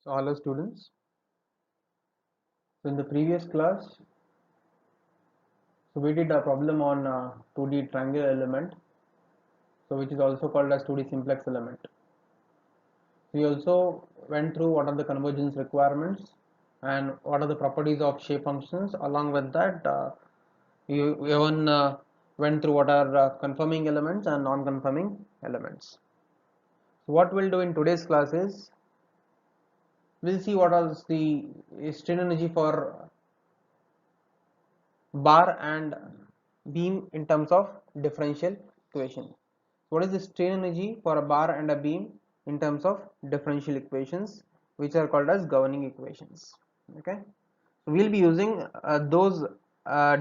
So hello students. So in the previous class, so we did a problem on 2D triangular element, so which is also called as 2D simplex element. We also went through what are the convergence requirements and what are the properties of shape functions. Along with that, we even went through what are conforming elements and non-conforming elements. So what we'll do in today's class is we'll see what is the strain energy for bar and beam in terms of differential equation. What is the strain energy for a bar and a beam in terms of differential equations, which are called as governing equations? Okay, so we'll be using those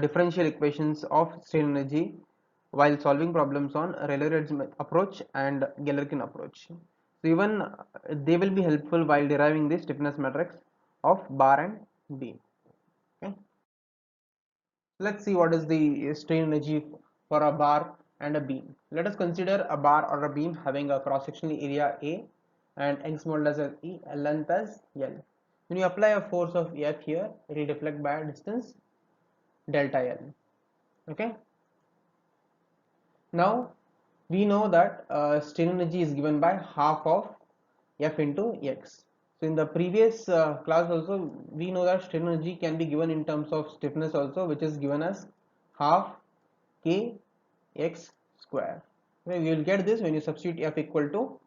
differential equations of strain energy while solving problems on Rayleigh-Ritz approach and Galerkin approach. So even they will be helpful while deriving the stiffness matrix of bar and beam. Okay. Let's see what is the strain energy for a bar and a beam. Let us consider a bar or a beam having a cross-sectional area A and Young's modulus as E, length as L. When you apply a force of F here, it will deflect by a distance delta L. Okay. Now we know that strain energy is given by half of F into X. So in the previous class also we know that strain energy can be given in terms of stiffness also, which is given as half K x square. Okay, we will get this when you substitute F equal to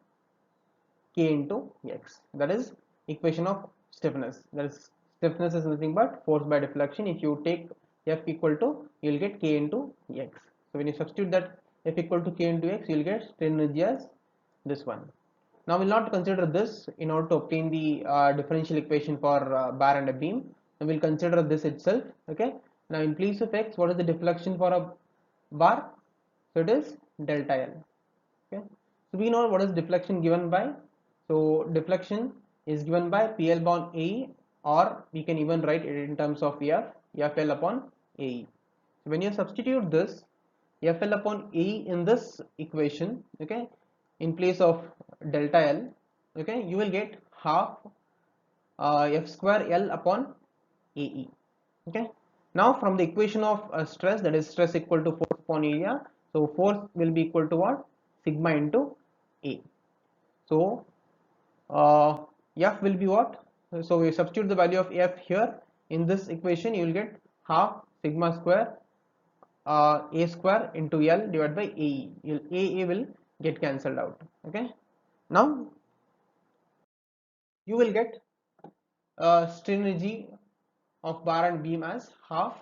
K into X. That is equation of stiffness. That is stiffness is nothing but force by deflection. If you take F equal to, you will get K into X. So when you substitute that F equal to K into X, you will get strain energy as this one. Now we will not consider this in order to obtain the differential equation for bar and a beam. We will consider this itself. Okay. Now in place of X, what is the deflection for a bar? So it is delta L. Okay. So we know what is deflection given by. So deflection is given by PL upon AE, or we can even write it in terms of FL upon AE. So when you substitute this FL upon AE in this equation, okay, in place of delta L, okay, you will get half F square L upon AE. Okay. Now from the equation of stress, that is stress equal to force upon area, so force will be equal to what? Sigma into A. So F will be what? So we substitute the value of F here in this equation, you will get half sigma square A square into L divided by AE. AA will get cancelled out. Okay. Now you will get strain energy of bar and beam as half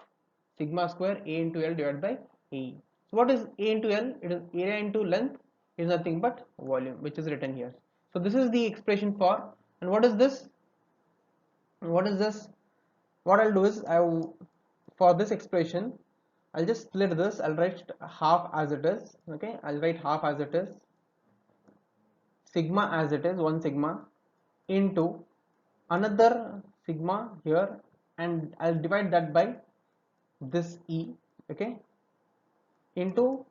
sigma square A into L divided by AE. So what is A into L? It is area into length, is nothing but volume, which is written here. So this is the expression for, and what is this? What is this? What I'll do is for this expression I'll just split this. I'll write half as it is. Okay, I'll write half as it is, sigma as it is, 1 sigma into another sigma here, and I'll divide that by this E, okay, into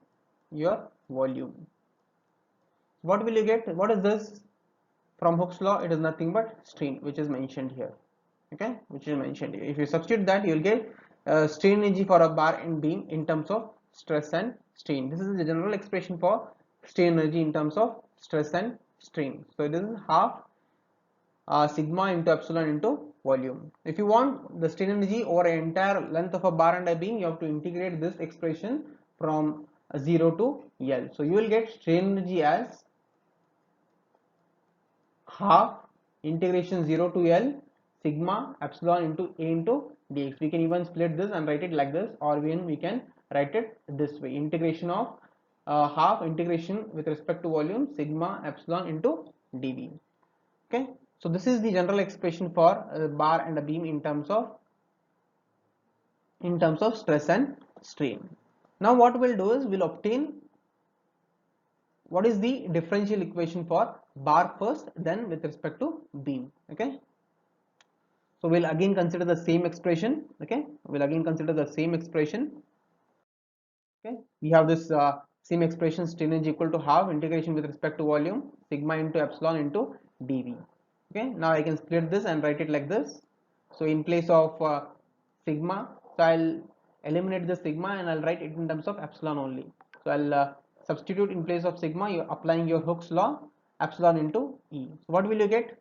your volume. What will you get? What is this? From Hooke's law, it is nothing but strain, which is mentioned here. Okay, which is mentioned here. If you substitute that, you will get strain energy for a bar and beam in terms of stress and strain. This is the general expression for strain energy in terms of stress and strain. So this is half sigma into epsilon into volume. If you want the strain energy over an entire length of a bar and a beam, you have to integrate this expression from 0 to L. So you will get strain energy as half integration 0 to L sigma epsilon into A into dx. We can even split this and write it like this, or we can write it this way: integration of half integration with respect to volume sigma epsilon into dv. Okay, so this is the general expression for a bar and a beam in terms of stress and strain. Now what we'll do is we'll obtain what is the differential equation for bar first, then with respect to beam. Okay, so we'll again consider the same expression. Okay, we'll again consider the same expression. Okay, we have this same expression, strain energy equal to half integration with respect to volume sigma into epsilon into dv. Okay, now I can split this and write it like this. So in place of sigma, so I'll eliminate the sigma and I'll write it in terms of epsilon only. So I'll substitute in place of sigma, you're applying your Hooke's law, epsilon into E. So what will you get?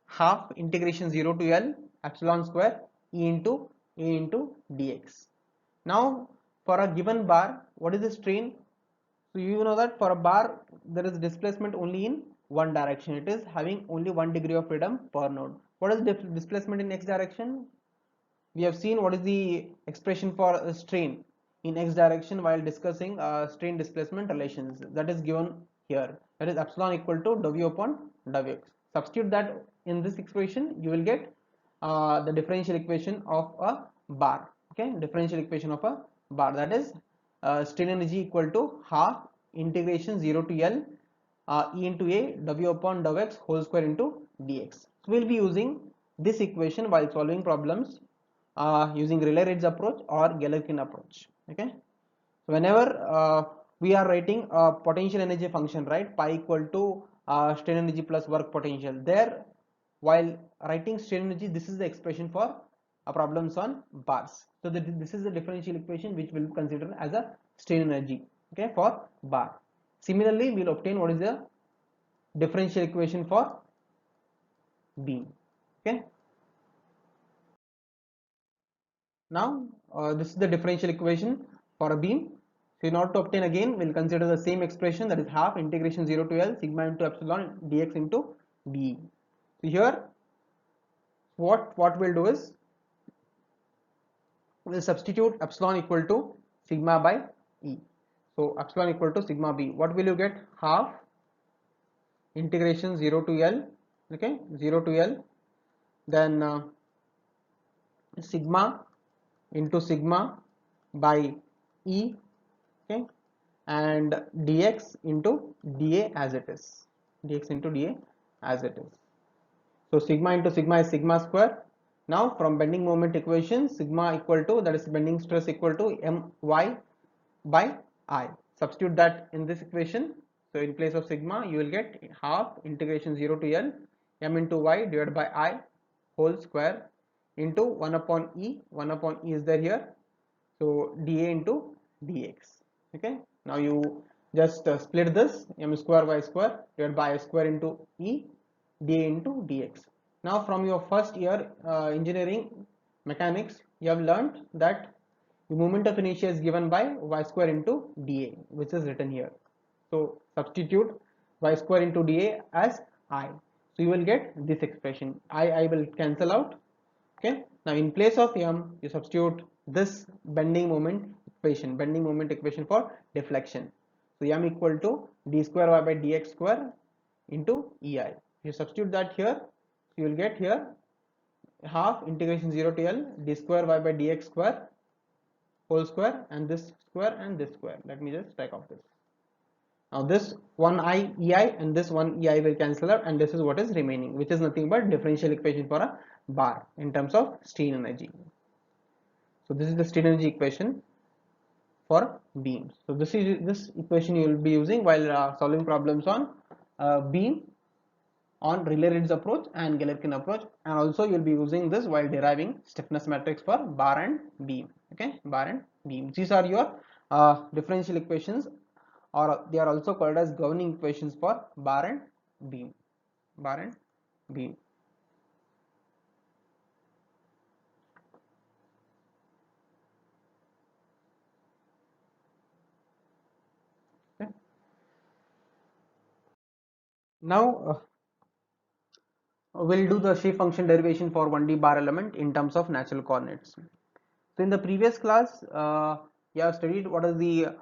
Half integration 0 to L epsilon square E into A into dx. Now for a given bar, what is the strain? So you know that for a bar there is displacement only in one direction. It is having only 1 degree of freedom per node. What is displacement in x direction? We have seen what is the expression for strain in x direction while discussing strain displacement relations. That is given here. That is epsilon equal to w upon w x. Substitute that in this expression, you will get the differential equation of a bar. Okay, differential equation of a bar, that is strain energy equal to half integration 0 to L E into A w upon w x whole square into dx. So we'll be using this equation while solving problems using Rayleigh-Ritz approach or Galerkin approach. Okay, so whenever we are writing a potential energy function, right, pi equal to strain energy plus work potential, there while writing strain energy, this is the expression for problems on bars. So this is the differential equation which will consider as a strain energy, okay, for bar. Similarly, we will obtain what is the differential equation for beam. Okay, now this is the differential equation for a beam. So in order to obtain, again we'll consider the same expression, that is half integration 0 to L sigma into epsilon dx into dE. So here what we'll do is we'll substitute epsilon equal to sigma by E. So epsilon equal to sigma b. What will you get? Half integration 0 to L, okay, 0 to L, then sigma into sigma by E, okay, and dx into dA as it is, dx into dA as it is. So sigma into sigma is sigma square. Now from bending moment equation, sigma equal to, that is bending stress equal to my by I. Substitute that in this equation. So in place of sigma, you will get half integration 0 to L m into y divided by I whole square into 1 upon E. 1 upon E is there here. So dA into dx. Okay. Now you just split this, m square y square divided by I square into E dA into dx. Now from your first year engineering mechanics, you have learned that the moment of inertia is given by y square into dA, which is written here. So substitute y square into dA as I. So you will get this expression. I will cancel out. Okay. Now in place of m, you substitute this bending moment equation for deflection. So m equal to d square y by dx square into EI. You substitute that here, you will get here half integration 0 to L d square y by dx square whole square and this square and this square. Let me just strike off this. Now this one I EI and this one EI will cancel out, and this is what is remaining, which is nothing but differential equation for a bar in terms of strain energy. So this is the strain energy equation for beams. So this equation you will be using while solving problems on beam on Rayleigh-Ritz approach and Galerkin approach, and also you will be using this while deriving stiffness matrix for bar and beam. Okay, bar and beam. These are your differential equations, or they are also called as governing equations for bar and beam. Bar and beam. Okay. Now we'll do the shape function derivation for 1D bar element in terms of natural coordinates. So in the previous class, you have studied what is the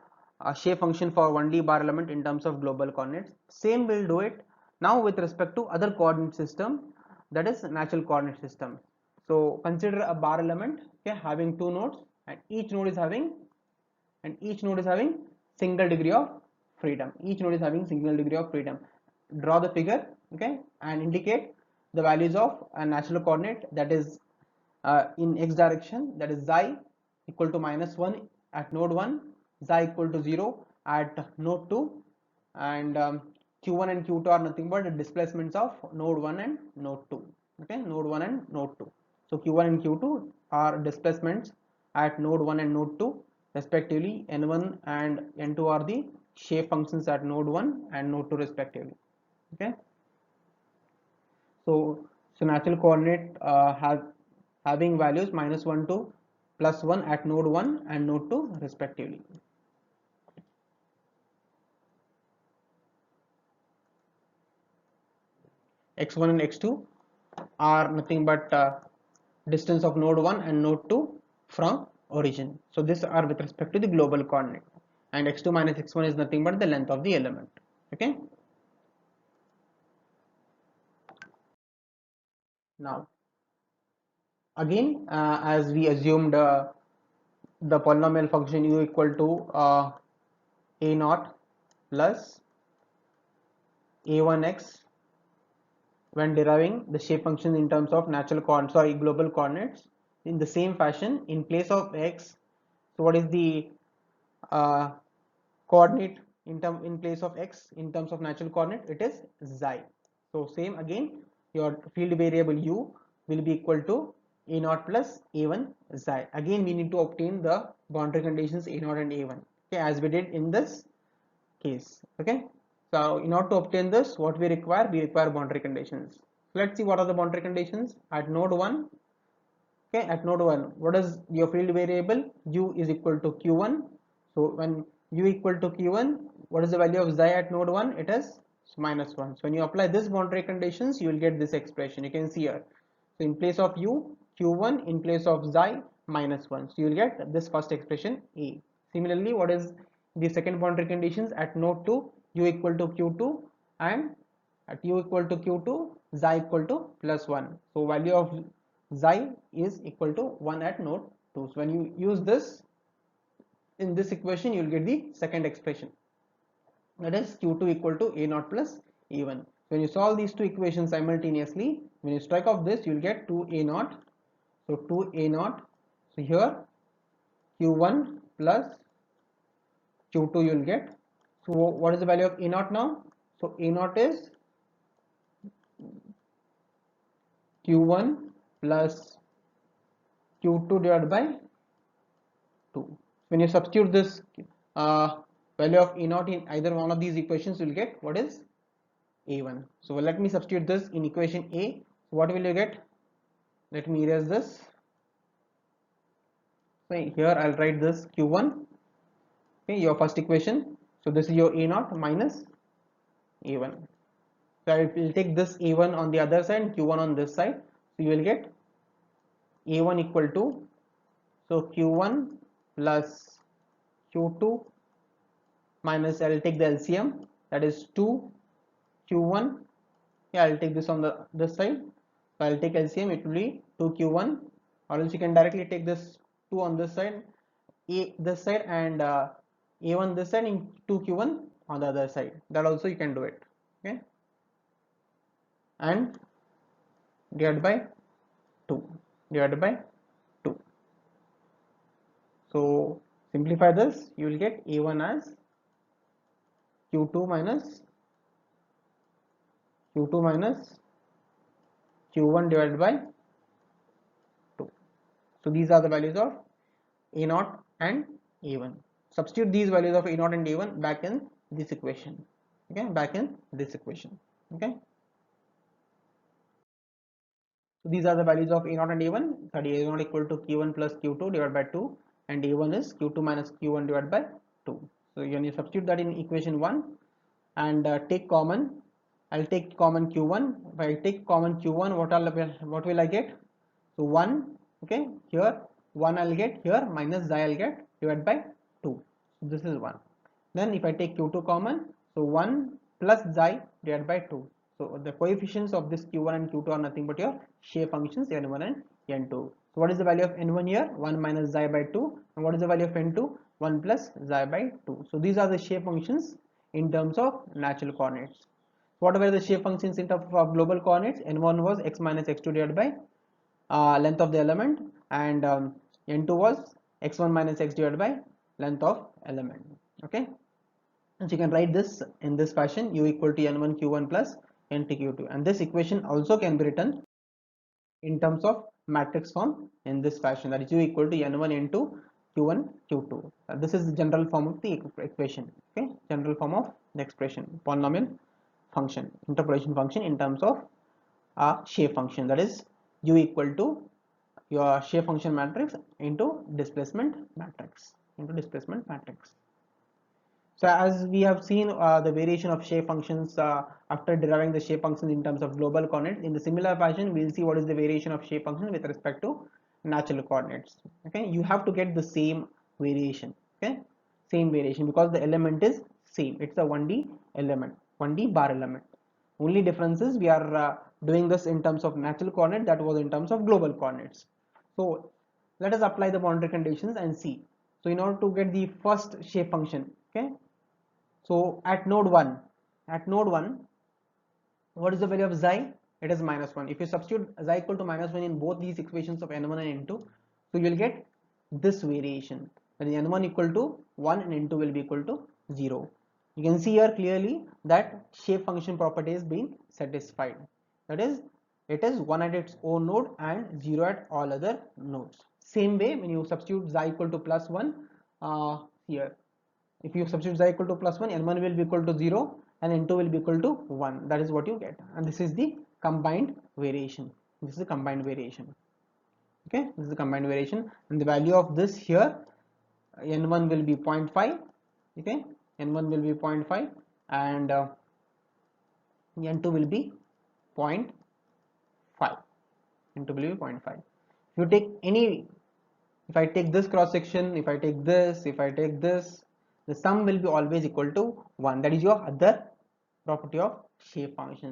shape function for 1D bar element in terms of global coordinates. Same we'll do it now with respect to other coordinate system, that is natural coordinate system. So consider a bar element, okay, having two nodes, and each node is having single degree of freedom. Each node is having single degree of freedom. Draw the figure, okay, and indicate the values of a natural coordinate, that is in x direction, that is xi equal to -1 at node 1, xi equal to 0 at node 2, and q1 and q2 are nothing but the displacements of node 1 and node 2. Okay, node 1 and node 2. So q1 and q2 are displacements at node 1 and node 2 respectively. N1 and N2 are the shape functions at node 1 and node 2 respectively. Okay, so natural coordinate having values -1 to +1 at node 1 and node 2 respectively. X1 and X2 are nothing but distance of node 1 and node 2 from origin. So these are with respect to the global coordinate, and x2 minus x1 is nothing but the length of the element. Okay, now again as we assumed the polynomial function u equal to a naught plus a1x when deriving the shape function in terms of global coordinates. In the same fashion, in place of x, so what is the uh, coordinate in place of x in terms of natural coordinate? It is xi. So same again, your field variable u will be equal to a naught plus a1 xi. Again we need to obtain the boundary conditions a naught and a1, okay, as we did in this case. Okay, so in order to obtain this, what we require boundary conditions. So let's see what are the boundary conditions at node 1. Okay, at node 1, what is your field variable? U is equal to q1. So when u equal to q1, what is the value of xi at node 1? It is -1. So when you apply this boundary conditions, you will get this expression. You can see here, so in place of u, q1, in place of xi, -1. So you will get this first expression a. Similarly, what is the second boundary conditions at node 2? U equal to q2, and at u equal to q2, xi equal to +1. So value of xi is equal to 1 at node 2. So when you use this in this equation, you will get the second expression, that is q2 equal to a naught plus a1. When you solve these two equations simultaneously, when you strike off this, you will get 2a naught. So 2a naught, so here q1 plus q2 you will get. So what is the value of a naught now? So a naught is q1 plus q2 divided by 2. When you substitute this uh, value of E naught in either one of these equations, you will get what is A1. So let me substitute this in equation A. So what will you get? Let me erase this. So here I'll write this Q1, okay, your first equation. So this is your A naught minus A1. So I will take this A1 on the other side and Q1 on this side. So you will get A1 equal to, so Q1 plus Q2 minus, I will take the LCM, that is 2 q1. Yeah, I'll take this on the this side, so I'll take LCM, it will be 2q1, or else you can directly take this 2 on this side, a this side, and a1 this side, in 2q1 on the other side. That also you can do it. Okay, and divided by 2, divided by 2. So simplify this, you will get a1 as q2 minus q1 divided by 2. So these are the values of a naught and a1. Substitute these values of a naught and a1 back in this equation. Okay, back in this equation. Okay, so these are the values of a naught and a1. That is a naught equal to q1 plus q2 divided by 2, and a1 is q2 minus q1 divided by 2. So when you substitute that in equation 1 and take common, I'll take common q1. If I take common q1, what will I get? So 1, okay, here 1 I'll get, here minus xi I'll get, divided by 2. So this is 1. Then if I take q2 common, so 1 plus xi divided by 2. So the coefficients of this q1 and q2 are nothing but your shape functions n1 and n2. So what is the value of n1 here? 1 minus xi by 2. And what is the value of n2? 1 plus xi by 2. So these are the shape functions in terms of natural coordinates. What were the shape functions in terms of global coordinates? N1 was x minus x2 divided by length of the element, and n2 was x1 minus x divided by length of element. Okay, And so you can write this in this fashion: u equal to n1 q1 plus nt q2, and this equation also can be written in terms of matrix form in this fashion, that is u equal to n1 into q1 q2. This is the general form of the equation. Okay, general form of the expression, polynomial function, interpolation function in terms of a shape function, that is u equal to your shape function matrix into displacement matrix. So as we have seen the variation of shape functions after deriving the shape function in terms of global coordinates, in the similar fashion we will see what is the variation of shape function with respect to natural coordinates. Okay, you have to get the same variation. Okay, same variation, because the element is same. It's a 1D element, 1D bar element. Only difference is we are doing this in terms of natural coordinate, that was in terms of global coordinates. So let us apply the boundary conditions and see. So in order to get the first shape function, okay, so at node 1, what is the value of xi? It is -1. If you substitute xi equal to -1 in both these equations of n1 and n2, so you will get this variation, that is n1 equal to 1 and n2 will be equal to 0. You can see here clearly that shape function property is being satisfied, that is it is 1 at its own node and 0 at all other nodes. Same way, when you substitute xi equal to +1 here, if you substitute xi equal to +1, n1 will be equal to 0 and n2 will be equal to 1. That is what you get, and this is the combined variation. This is the combined variation. Okay, this is the combined variation, and the value of this here, n1 will be 0.5. Okay, n1 will be 0.5 and n2 will be 0.5. n2 will be 0.5. If you take any, if I take this cross section, if I take this, if I take this, the sum will be always equal to 1. That is your other property of shape function.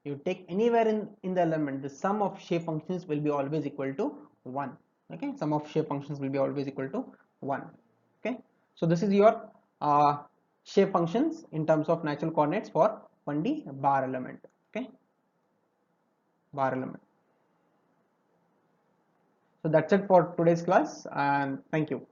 You take anywhere in the element, the sum of shape functions will be always equal to 1. Okay, sum of shape functions will be always equal to 1. Okay, so this is your shape functions in terms of natural coordinates for 1D bar element. Okay, bar element. So that's it for today's class, and thank you.